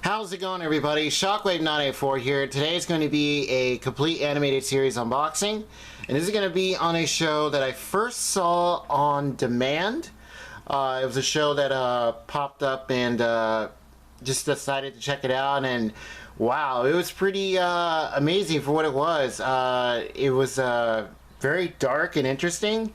How's it going, everybody? Shockwave984 here. Today is going to be a complete animated series unboxing, and this is going to be on a show that I first saw on demand. It was a show that popped up and just decided to check it out, and wow, it was pretty amazing for what it was. It was very dark and interesting,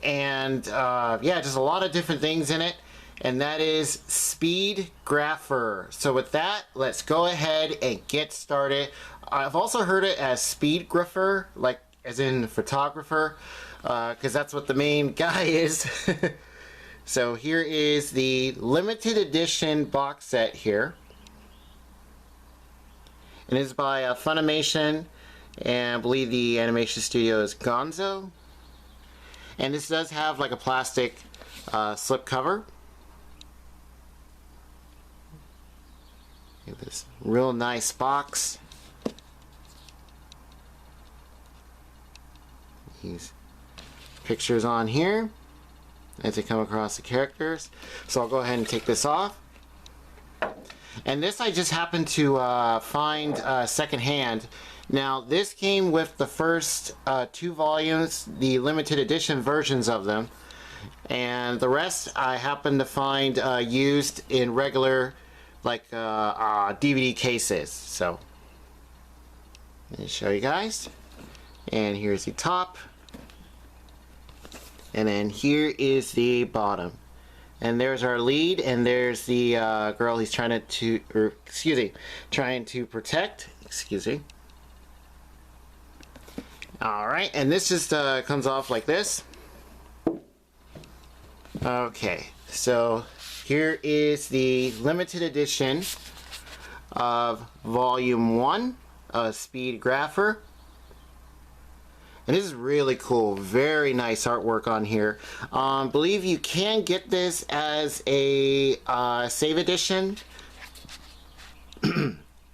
and yeah, just a lot of different things in it. And that is Speed Grapher. So with that, let's go ahead and get started. I've also heard it as Speed Grapher, like as in photographer, because that's what the main guy is. So here is the limited edition box set here. And it's by Funimation, and I believe the animation studio is Gonzo. And this does have like a plastic slip cover. This real nice box. These pictures on here as they come across the characters. So I'll go ahead and take this off. And this I just happened to find secondhand. Now this came with the first 2 volumes, the limited edition versions of them, and the rest I happened to find used in regular like DVD cases. So let me show you guys. And here's the top, and then here is the bottom, and there's our lead, and there's the girl he's trying to protect. Excuse me. All right, and this just comes off like this. Okay, so here is the limited edition of Volume 1 of Speed Grapher. And this is really cool. Very nice artwork on here. Believe you can get this as a save edition.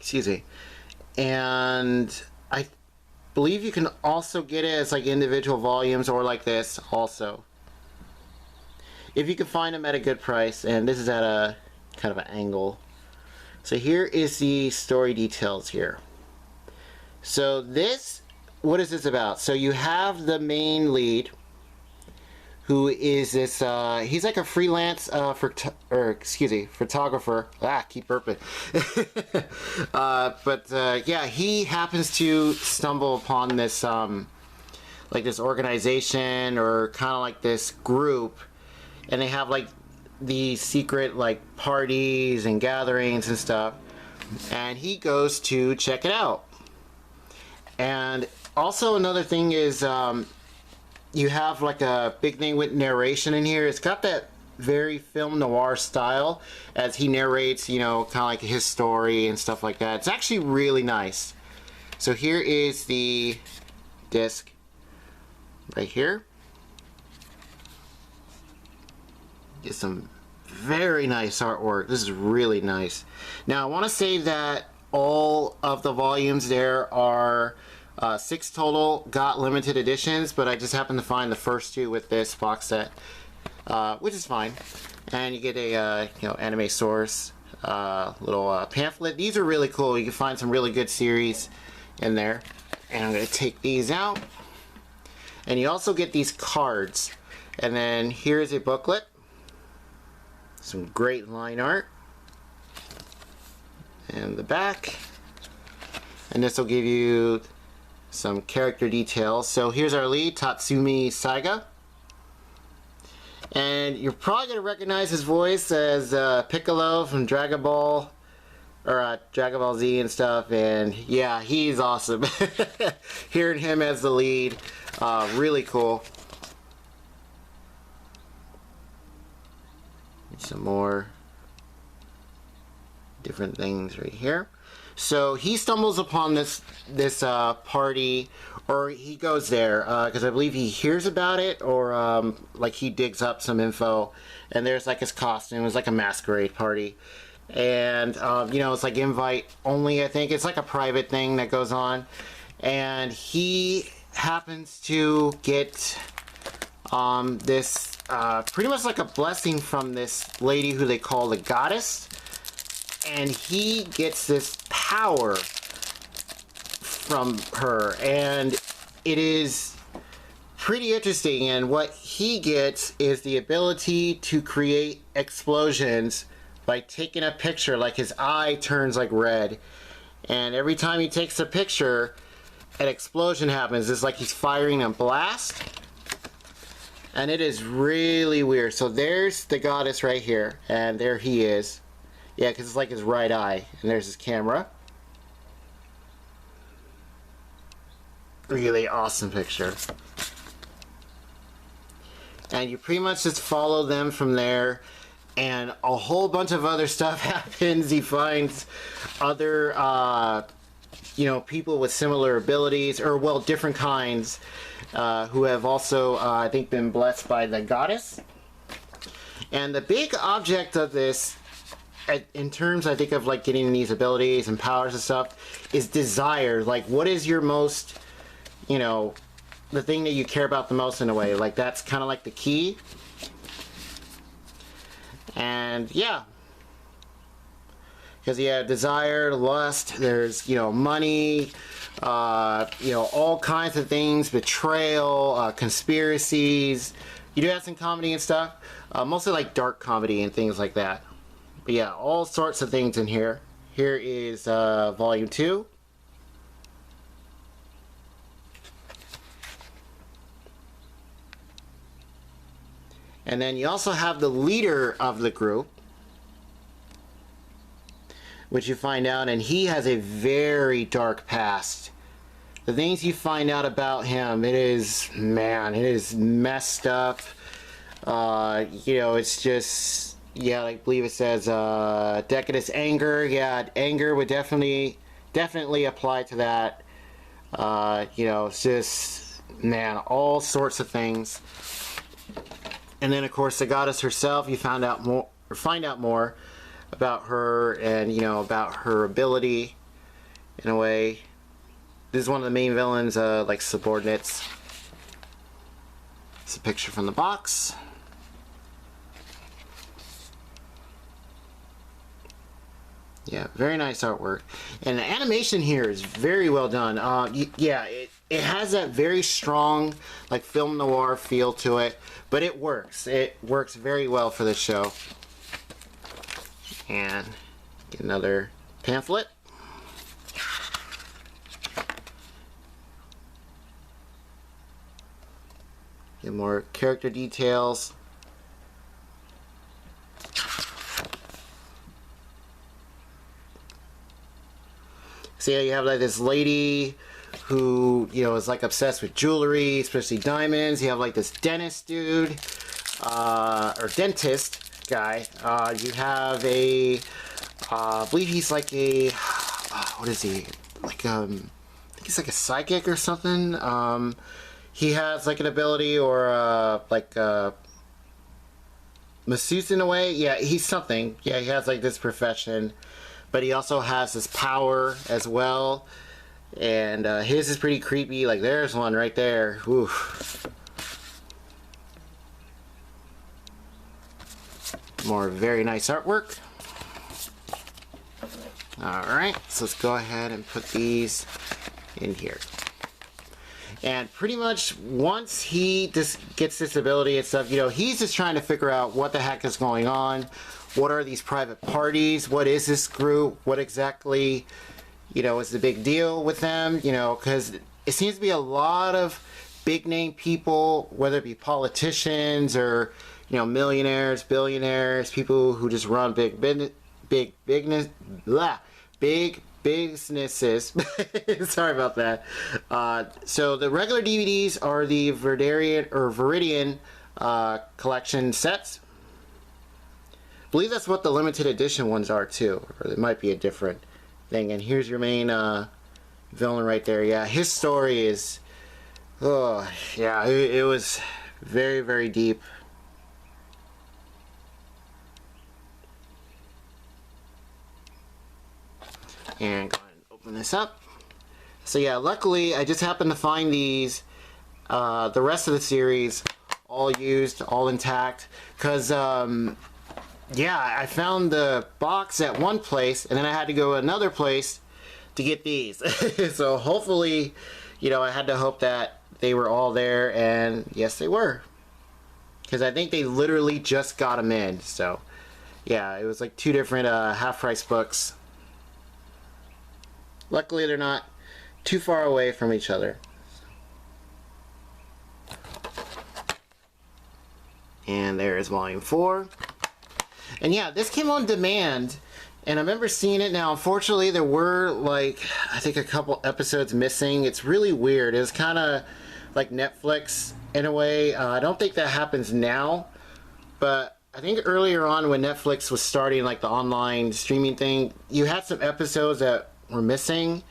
Excuse me. And I believe you can also get it as like individual volumes or like this also, if you can find them at a good price. And this is at a kind of an angle. So here is the story details here. So this, what is this about? So you have the main lead, who is this, he's like a freelance photographer. Keep burping. Yeah, he happens to stumble upon this, like this organization or kind of like this group. And they have like these secret like parties and gatherings and stuff, and he goes to check it out. And also another thing is you have like a big thing with narration in here. It's got that very film noir style as he narrates, you know, kind of like his story and stuff like that. It's actually really nice. So here is the disc right here. Get some very nice artwork. This is really nice. Now I want to say that all of the volumes there are 6 total got limited editions, but I just happened to find the first 2 with this box set, which is fine. And you get a you know, anime source little pamphlet. These are really cool. You can find some really good series in there. And I'm going to take these out. And you also get these cards. And then here's a booklet. Some great line art, and the back, and this will give you some character details. So here's our lead, Tatsumi Saiga, and you're probably going to recognize his voice as Piccolo from Dragon Ball, or Dragon Ball Z and stuff. And yeah, he's awesome. Hearing him as the lead, really cool. Some more different things right here. So he stumbles upon this party, or he goes there because I believe he hears about it, or like he digs up some info, and there's like his costume. It's like a masquerade party, and you know, it's like invite only. I think it's like a private thing that goes on, and he happens to get this pretty much like a blessing from this lady who they call the goddess, and he gets this power from her, and it is pretty interesting. And what he gets is the ability to create explosions by taking a picture. Like his eye turns like red, and every time he takes a picture, an explosion happens. It's like he's firing a blast, and it is really weird. So there's the goddess right here, and there he is. Yeah, because it's like his right eye, and there's his camera. Really awesome picture. And you pretty much just follow them from there, and a whole bunch of other stuff happens. He finds other you know, people with similar abilities, or well, different kinds, who have also I think been blessed by the goddess. And the big object of this, in terms I think of like getting these abilities and powers and stuff, is desire. Like, what is your most, you know, the thing that you care about the most in a way? Like, that's kind of like the key. And yeah, because you have desire, lust, there's, you know, money, you know, all kinds of things, betrayal, conspiracies. You do have some comedy and stuff, mostly like dark comedy and things like that. But yeah, all sorts of things in here. Here is volume 2. And then you also have the leader of the group, which you find out, and he has a very dark past. The things you find out about him, it is, man, it is messed up. You know, it's just, yeah, I believe it says decadent anger. Yeah, anger would definitely apply to that. You know, it's just, man, all sorts of things. And then, of course, the goddess herself, you find out more about her, and, you know, about her ability, in a way. This is one of the main villains, like subordinates. It's a picture from the box. Yeah, very nice artwork. And the animation here is very well done. Yeah, it has that very strong, like, film noir feel to it, but it works. It works very well for this show. And get another pamphlet. Get more character details. So yeah, you have like this lady who, you know, is like obsessed with jewelry, especially diamonds. You have like this dentist dude, or dentist guy. You have a, I believe he's like a, what is he? Like, I think he's like a psychic or something. He has like an ability, or like masseuse in a way. Yeah, he's something. Yeah, he has like this profession, but he also has this power as well. And his is pretty creepy. Like, there's one right there. Oof. More very nice artwork. Alright, so let's go ahead and put these in here. And pretty much once he just gets this ability and stuff, you know, he's just trying to figure out what the heck is going on. What are these private parties? What is this group? What exactly, you know, is the big deal with them? You know, because it seems to be a lot of big name people, whether it be politicians or, you know, millionaires, billionaires, people who just run big businesses. Sorry about that. So the regular DVDs are the Viridian collection sets. I believe that's what the limited edition ones are too, or it might be a different thing. And here's your main villain right there. Yeah, his story is, oh yeah, it was very, very deep. And go ahead and open this up. So yeah, luckily I just happened to find these, the rest of the series all used, all intact, because yeah, I found the box at one place, and then I had to go another place to get these. So hopefully, you know, I had to hope that they were all there, and yes, they were. Because I think they literally just got them in. So, yeah, it was like two different half-price books. Luckily, they're not too far away from each other. And there is volume 4. And yeah, this came on demand, and I remember seeing it. Now, unfortunately, there were, like, I think a couple episodes missing. It's really weird. It was kind of like Netflix in a way. I don't think that happens now, but I think earlier on when Netflix was starting, like, the online streaming thing, you had some episodes that were missing.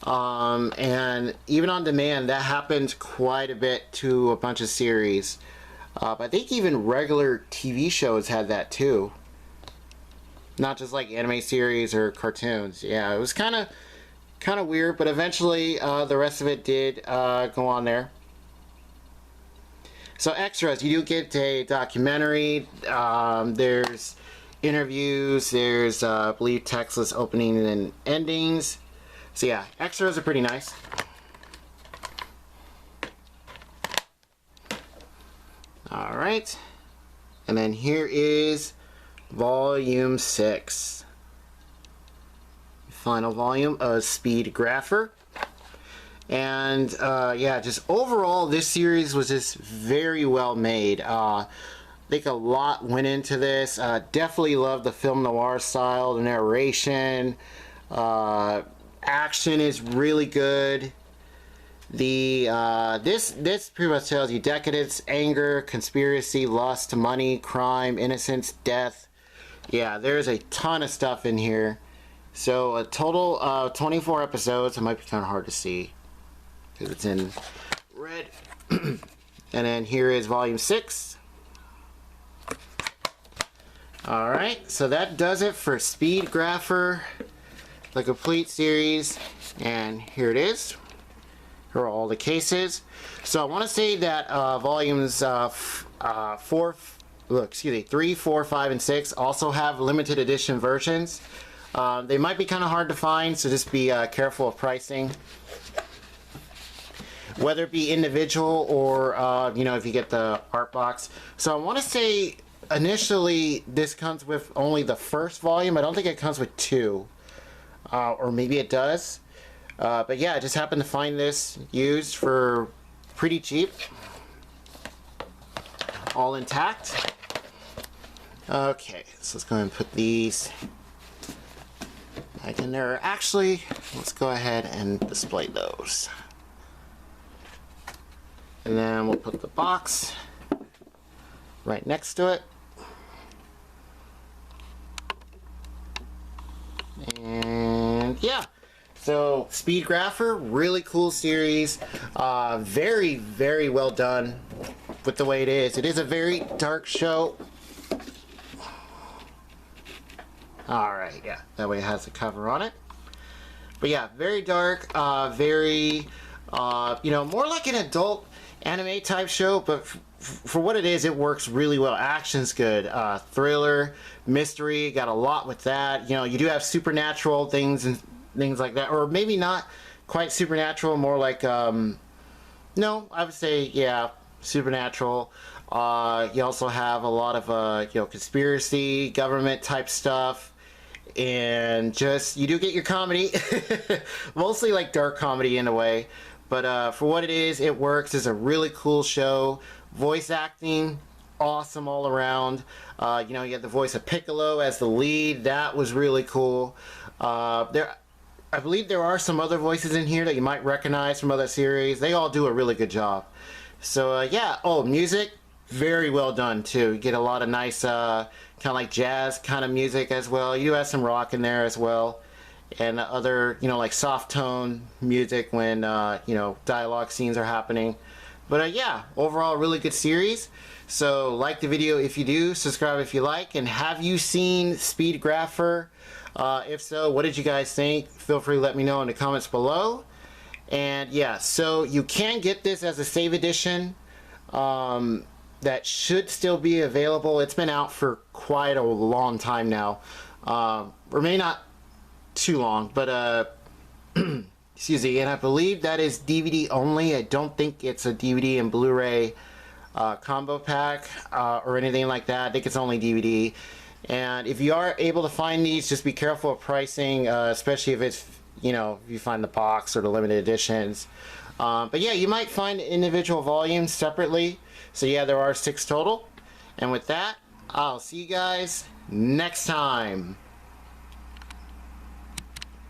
And even on demand, that happened quite a bit to a bunch of series. But I think even regular TV shows had that too. Not just like anime series or cartoons. Yeah, it was kind of weird, but eventually the rest of it did go on there. So extras, you do get a documentary. There's interviews. There's I believe textless opening and endings. So yeah, extras are pretty nice. Alright, and then here is volume 6. Final volume of Speed Grapher. And yeah, just overall this series was just very well made. I think a lot went into this. Definitely love the film noir style, the narration. Action is really good. This pretty much tells you decadence, anger, conspiracy, lust, money, crime, innocence, death. Yeah, there's a ton of stuff in here. So a total of 24 episodes. It might be kind of hard to see because it's in red. And then here is volume 6. Alright, so that does it for Speed Grapher, the complete series. And here it is. Here are all the cases. So I want to say that volumes 3, 4, 5, and 6 also have limited edition versions. They might be kind of hard to find, so just be careful of pricing. Whether it be individual or, you know, if you get the art box. So I want to say initially this comes with only the first volume. I don't think it comes with 2. Or maybe it does. But yeah, I just happened to find this used for pretty cheap. All intact. Okay, so let's go ahead and put these back in there. Actually, let's go ahead and display those. And then we'll put the box right next to it. And yeah. So, Speed Grapher, really cool series. Very, very well done with the way it is. It is a very dark show. Alright, yeah, that way it has the cover on it. But yeah, very dark, very, you know, more like an adult anime type show, but for what it is, it works really well. Action's good, thriller, mystery, got a lot with that. You know, you do have supernatural things and things like that, or maybe not quite supernatural, more like, no, I would say, yeah, supernatural. You also have a lot of, you know, conspiracy, government type stuff, and just, you do get your comedy, mostly like dark comedy in a way, but for what it is, it works. It's a really cool show. Voice acting, awesome all around. You know, you have the voice of Piccolo as the lead. That was really cool. I believe there are some other voices in here that you might recognize from other series. They all do a really good job. So yeah, oh, music, very well done too. You get a lot of nice kind of like jazz kind of music as well. You have some rock in there as well. And other, you know, like soft tone music when, you know, dialogue scenes are happening. But yeah, overall, really good series. So like the video if you do, subscribe if you like, and have you seen Speed Grapher? If so, what did you guys think? Feel free to let me know in the comments below. And yeah, so you can get this as a save edition. that should still be available. It's been out for quite a long time now, or maybe not too long, but excuse me. And I believe that is DVD only. I don't think it's a DVD and Blu-ray combo pack or anything like that. I think it's only DVD. And if you are able to find these, just be careful of pricing, especially if it's, you know, if you find the box or the limited editions. But yeah, you might find individual volumes separately. So yeah, there are 6 total. And with that, I'll see you guys next time.